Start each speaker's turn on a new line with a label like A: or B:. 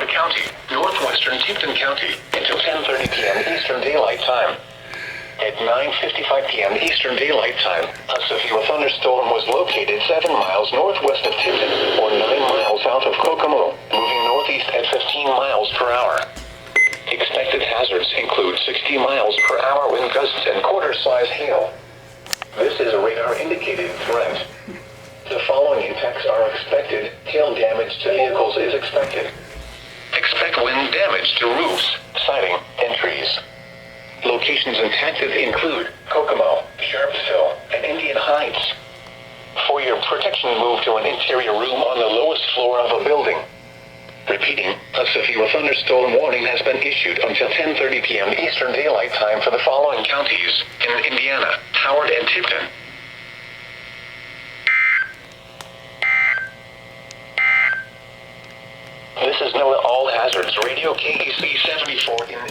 A: County, northwestern Tipton County, until 10:30 p.m. Eastern Daylight Time. At 9:55 p.m. Eastern Daylight Time, a severe thunderstorm was located 7 miles northwest of Tipton, or 9 miles south of Kokomo, moving northeast at 15 miles per hour. Expected hazards include 60 miles per hour wind gusts and quarter-size hail. This is a radar-indicated threat. The following impacts are expected. Hail damage to vehicles is expected. Expect wind damage to roofs, siding, and trees. Locations impacted include Kokomo, Sharpsville, and Indian Heights. For your protection, move to an interior room on the lowest floor of a building. Repeating, a severe thunderstorm warning has been issued until 10:30 p.m. Eastern Daylight Time for the following counties in Indiana, Howard, and Tipton. This is NOAA All Hazards Radio KEC 74 in